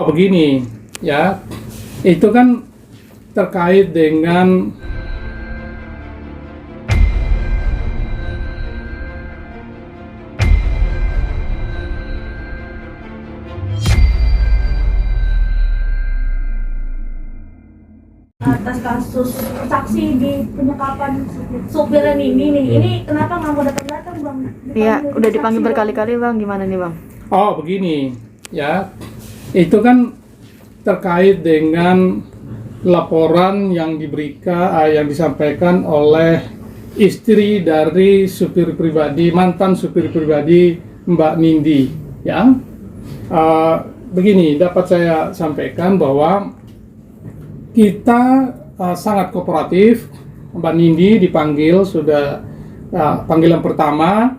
Begini ya, itu kan terkait dengan atas kasus saksi di penyekapan supir ini nih. Ini kenapa nggak mau datang Bang? Iya, udah dipanggil berkali-kali Bang, gimana nih Bang? begini ya, itu kan terkait dengan laporan yang yang disampaikan oleh istri dari supir pribadi, mantan supir pribadi Mbak Nindi ya. Begini, dapat saya sampaikan bahwa kita sangat kooperatif. Mbak Nindi dipanggil, sudah panggilan pertama,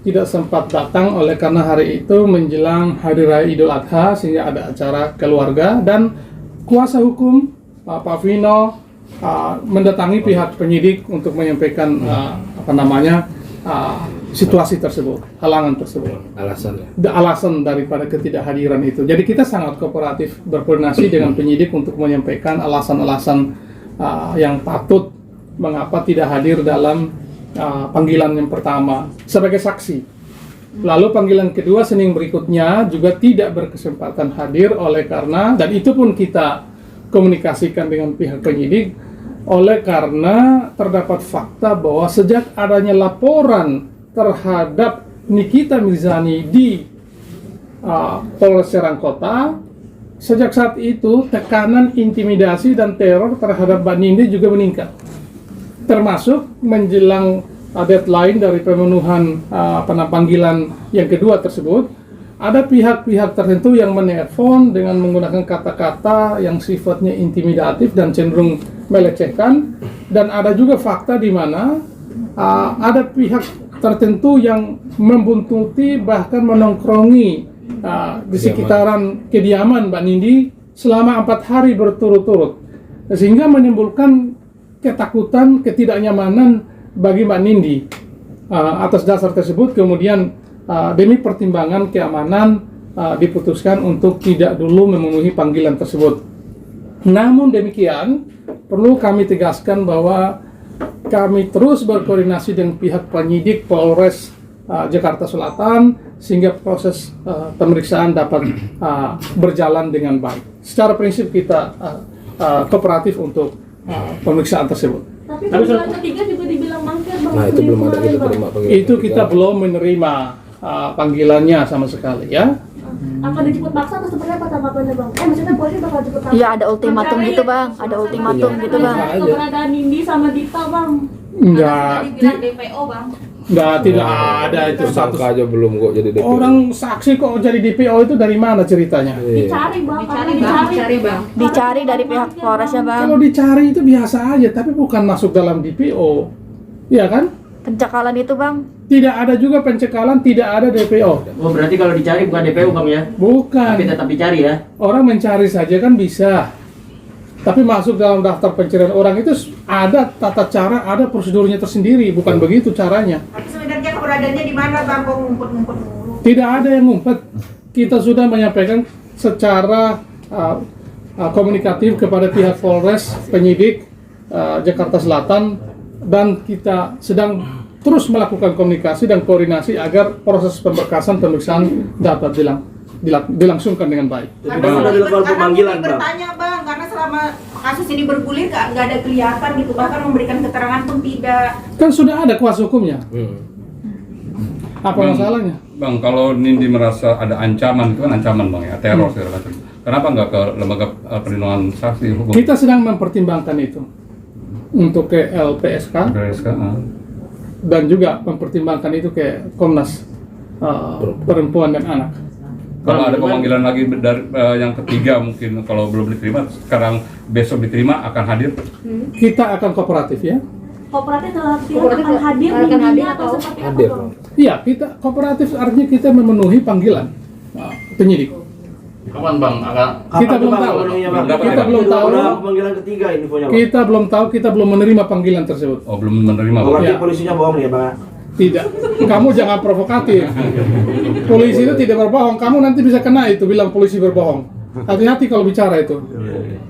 tidak sempat datang oleh karena hari itu menjelang Hari Raya Idul Adha sehingga ada acara keluarga, dan kuasa hukum Pak Vino mendatangi pihak penyidik untuk menyampaikan situasi tersebut, halangan tersebut, alasan daripada ketidakhadiran itu. Jadi kita sangat kooperatif berkoordinasi dengan penyidik untuk menyampaikan alasan-alasan yang patut mengapa tidak hadir dalam panggilan yang pertama sebagai saksi. Lalu panggilan kedua Senin berikutnya juga tidak berkesempatan hadir oleh karena, dan itu pun kita komunikasikan dengan pihak penyidik, oleh karena terdapat fakta bahwa sejak adanya laporan terhadap Nikita Mirzani di Polres Serang Kota, sejak saat itu tekanan intimidasi dan teror terhadap Mbak Nindi juga meningkat, termasuk menjelang deadline dari pemenuhan panggilan yang kedua tersebut. Ada pihak-pihak tertentu yang menelpon dengan menggunakan kata-kata yang sifatnya intimidatif dan cenderung melecehkan, dan ada juga fakta di mana ada pihak tertentu yang membuntuti bahkan menongkrongi di sekitaran kediaman Mbak Nindi selama 4 hari berturut-turut, sehingga menimbulkan ketakutan, ketidaknyamanan bagi Mbak Nindi. Atas dasar tersebut kemudian demi pertimbangan keamanan diputuskan untuk tidak dulu memenuhi panggilan tersebut. Namun demikian, perlu kami tegaskan bahwa kami terus berkoordinasi dengan pihak penyidik Polres Jakarta Selatan sehingga proses pemeriksaan dapat berjalan dengan baik. Secara prinsip kita kooperatif untuk pemeriksaan tersebut. Tapi panggilan ketiga juga dibilang mangkir Bang. Nah, itu belum ada, kita terima panggilan. Itu kita belum menerima panggilannya sama sekali ya. Akan dijemput paksa atau seperti apa tanggapannya Bang? Maksudnya polisi bakal jemput paksa? Iya, ada ultimatum gitu Bang, ada ultimatum gitu Bang. Keberadaan Nindi sama Dita Bang. Enggak, Dibilang DPO Bang. tidak ada itu status. Sangka aja belum kok jadi DPO. Orang saksi kok jadi DPO itu dari mana ceritanya? Dicari Bang, dicari Bang. Dicari dari pihak Polres ya Bang. Kalau dicari itu biasa aja, tapi bukan masuk dalam DPO. Iya kan? Pencekalan itu Bang. Tidak ada juga pencekalan, tidak ada DPO. Oh, berarti kalau dicari bukan DPO Bang ya? Bukan. Tapi tetap dicari ya? Orang mencari saja kan bisa. Tapi masuk dalam daftar pencarian orang itu ada tata cara, ada prosedurnya tersendiri, bukan begitu caranya. Tapi sebenarnya keberadaannya di mana Bang? Kok ngumpet-ngumpet mulu? Tidak ada yang ngumpet. Kita sudah menyampaikan secara komunikatif kepada pihak Polres, penyidik Jakarta Selatan, dan kita sedang terus melakukan komunikasi dan koordinasi agar proses pemberkasan pemeriksaan dapat dilangsungkan dengan baik. Karena pemanggilan bertanya Bang, karena selama kasus ini bergulir nggak ada kelihatan gitu, bahkan memberikan keterangan pun tidak. Kan sudah ada kuasa hukumnya. Apa masalahnya? Bang, kalau Nindi merasa ada ancaman, itu kan ancaman Bang ya, teror segala macam. Kenapa nggak ke lembaga perlindungan saksi hukum? Kita sedang mempertimbangkan itu untuk ke LPSK, dan juga mempertimbangkan itu ke Komnas Perempuan dan Anak. Kalau ada pemanggilan lagi dari yang ketiga mungkin kalau belum diterima, sekarang besok diterima akan hadir? Kita akan kooperatif ya. Kooperatif dalam artian akan hadir Nindinya atau seperti apa hadir. Bang? Iya, kita kooperatif artinya kita memenuhi panggilan penyidik. Kapan Bang? Kita belum tahu. Kita belum tahu. Panggilan ketiga infonya Bang. Kita belum tahu, kita belum menerima panggilan tersebut. Oh, belum menerima Bang. Berarti Ya. polisinya bohong ya Bang? Tidak. Kamu jangan provokatif. Polisi itu tidak berbohong. Kamu nanti bisa kena itu bilang polisi berbohong. Hati-hati kalau bicara itu.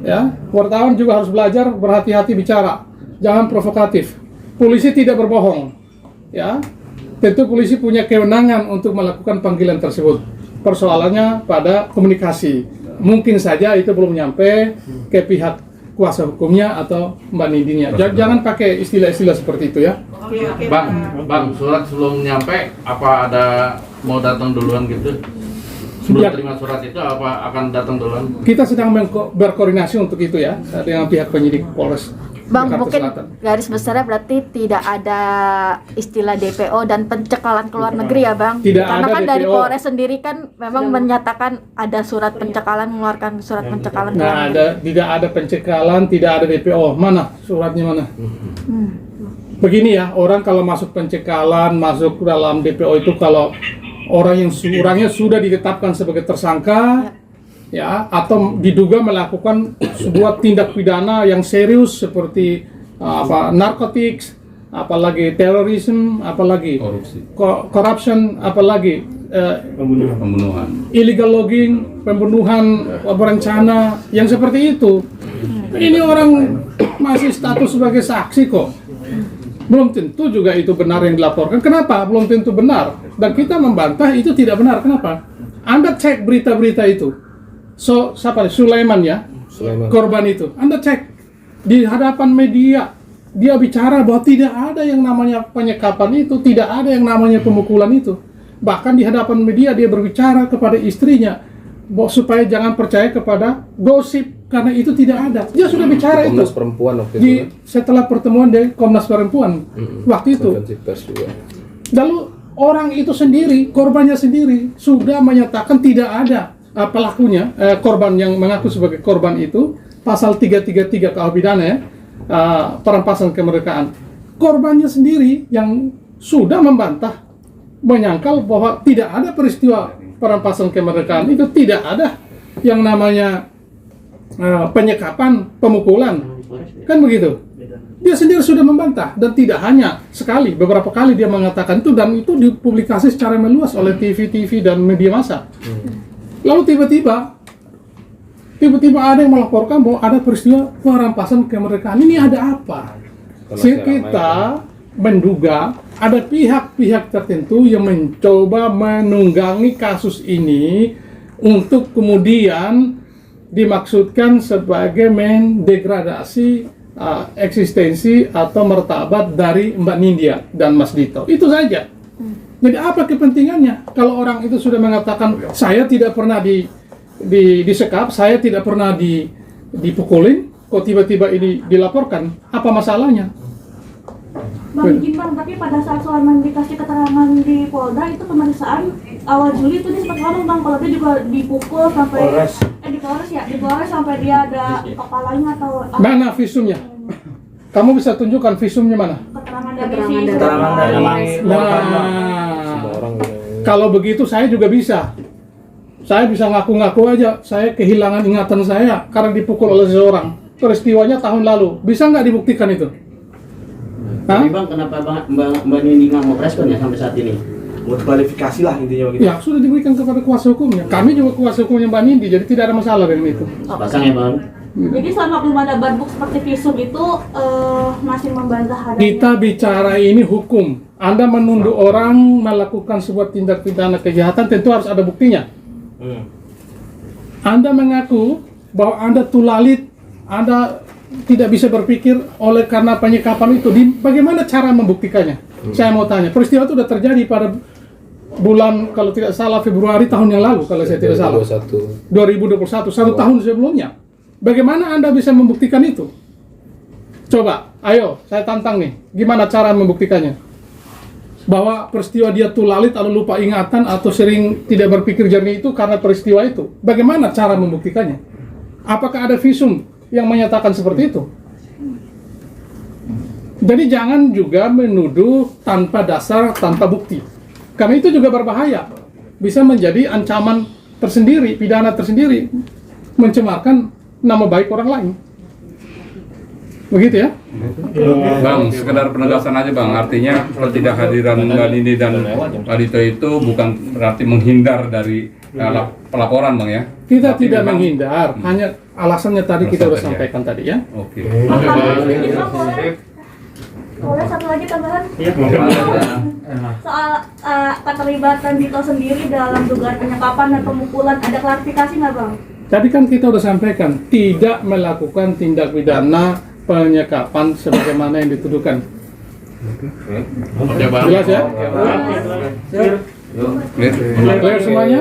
Ya, wartawan juga harus belajar berhati-hati bicara. Jangan provokatif. Polisi tidak berbohong. Ya, tentu polisi punya kewenangan untuk melakukan panggilan tersebut. Persoalannya pada komunikasi. Mungkin saja itu belum nyampe ke pihak kuasa hukumnya atau Mbak Nindinya. Jangan pakai istilah-istilah seperti itu ya. Bang, surat sebelum nyampe apa ada mau datang duluan gitu? Sebelum Ya. terima surat itu apa akan datang duluan? Kita sedang berkoordinasi untuk itu ya dengan pihak penyidik Polres Bang, Jakarta mungkin Selatan. garis besarnya berarti tidak ada istilah DPO dan pencekalan ke luar negeri ya Bang? Tidak Karena ada kan dari DPO. Polres sendiri kan memang menyatakan ada surat pencekalan, mengeluarkan surat pencekalan ke luar Nah, negeri. tidak ada pencekalan, tidak ada DPO. Mana suratnya mana? Begini ya, orang kalau masuk pencekalan, masuk dalam DPO itu kalau orang yang orangnya sudah ditetapkan sebagai tersangka, ya, atau diduga melakukan sebuah tindak pidana yang serius seperti narkotik, apalagi terorisme, apalagi Korupsi, corruption, apalagi pembunuhan. illegal logging, pembunuhan berencana, yang seperti itu. Ini orang masih status sebagai saksi kok. Belum tentu juga itu benar yang dilaporkan. Kenapa? Belum tentu benar. Dan kita membantah itu tidak benar. Kenapa? Anda cek berita-berita itu. Siapa? Sulaiman ya? Sulaiman. Korban itu. Anda cek di hadapan media. Dia bicara bahwa tidak ada yang namanya penyekapan itu, tidak ada yang namanya pemukulan itu. Bahkan di hadapan media dia berbicara kepada istrinya bahwa supaya jangan percaya kepada gosip karena itu tidak ada. Dia sudah bicara itu Komnas Perempuan waktu itu di kan? setelah pertemuan dari Komnas Perempuan waktu itu. Konferensi pers juga. Lalu orang itu sendiri, korbannya sendiri sudah menyatakan tidak ada pelakunya, korban yang mengaku sebagai korban itu, pasal 333 KUH pidana ya, perampasan kemerdekaan. Korbannya sendiri yang sudah membantah, menyangkal bahwa tidak ada peristiwa perampasan kemerdekaan itu, tidak ada yang namanya penyekapan, pemukulan, kan begitu. Dia sendiri sudah membantah, dan tidak hanya sekali, beberapa kali dia mengatakan itu, dan itu dipublikasi secara meluas oleh TV dan media massa. Lalu tiba-tiba ada yang melaporkan bahwa ada peristiwa perampasan kemerdekaan. Ini ada apa? Sehingga kita menduga ada pihak-pihak tertentu yang mencoba menunggangi kasus ini untuk kemudian dimaksudkan sebagai mendegradasi eksistensi atau martabat dari Mbak Nindya dan Mas Dito. Itu saja. Jadi apa kepentingannya? Kalau orang itu sudah mengatakan saya tidak pernah disekap, saya tidak pernah dipukulin, kok tiba-tiba ini dilaporkan, apa masalahnya? Bang, izin Bang, tapi pada saat Sulaiman dikasih keterangan di Polda itu pemeriksaan awal Juli itu dia sempat ngomong Bang, kalau dia juga dipukul sampai di Polres sampai dia ada kepalanya atau Mana visumnya? Kamu bisa tunjukkan visumnya mana? keterangan dari Keterangan dari Nah, Orang kalau begitu saya juga bisa. Saya bisa ngaku-ngaku aja, saya kehilangan ingatan saya karena dipukul oleh seseorang. Peristiwanya tahun lalu. Bisa nggak dibuktikan itu? Hah? Tapi Bang, kenapa Mbak Nindi nggak mau respon ya sampai saat ini? Buat klarifikasi lah intinya begitu. Ya, sudah diberikan kepada kuasa hukumnya. Kami juga kuasa hukumnya Mbak Nindi, jadi tidak ada masalah dengan itu. Pasang ya Bang. Jadi selama belum ada barbuk seperti visum itu masih membantah adanya. Kita bicara ini hukum. Anda menuduh orang melakukan sebuah tindak pidana kejahatan, tentu harus ada buktinya. Anda mengaku bahwa Anda tulalit, Anda tidak bisa berpikir oleh karena penyekapan itu. Bagaimana cara membuktikannya? Saya mau tanya. Peristiwa itu sudah terjadi pada bulan, kalau tidak salah, Februari tahun yang lalu, kalau saya tidak salah. 2021, 1 tahun sebelumnya. Bagaimana Anda bisa membuktikan itu? Coba, ayo, saya tantang nih. Gimana cara membuktikannya? Bahwa peristiwa dia tulalit lalu lupa ingatan atau sering tidak berpikir jernih itu karena peristiwa itu. Bagaimana cara membuktikannya? Apakah ada visum yang menyatakan seperti itu? Jadi jangan juga menuduh tanpa dasar, tanpa bukti. Karena itu juga berbahaya. Bisa menjadi ancaman tersendiri, pidana tersendiri, mencemarkan nama baik orang lain. Begitu ya? Bang, sekedar penegasan aja Bang, artinya ketidakhadiran Mbak Nindi dan Pak Dito itu bukan berarti menghindar dari pelaporan bang ya. Kita Tapi tidak memang- menghindar, hanya alasannya tadi kita udah Alasan tadi ya. sampaikan tadi ya. Oke. Bang, sedikit, Bang, boleh satu lagi tambahan? Soal keterlibatan Dito sendiri dalam dugaan penyekapan dan pemukulan, ada klarifikasi nggak Bang? Tadi kan kita udah sampaikan tidak melakukan tindak pidana penyekapan sebagaimana yang dituduhkan. Oke, Bang. Jelas ya? Clear? Clear semuanya?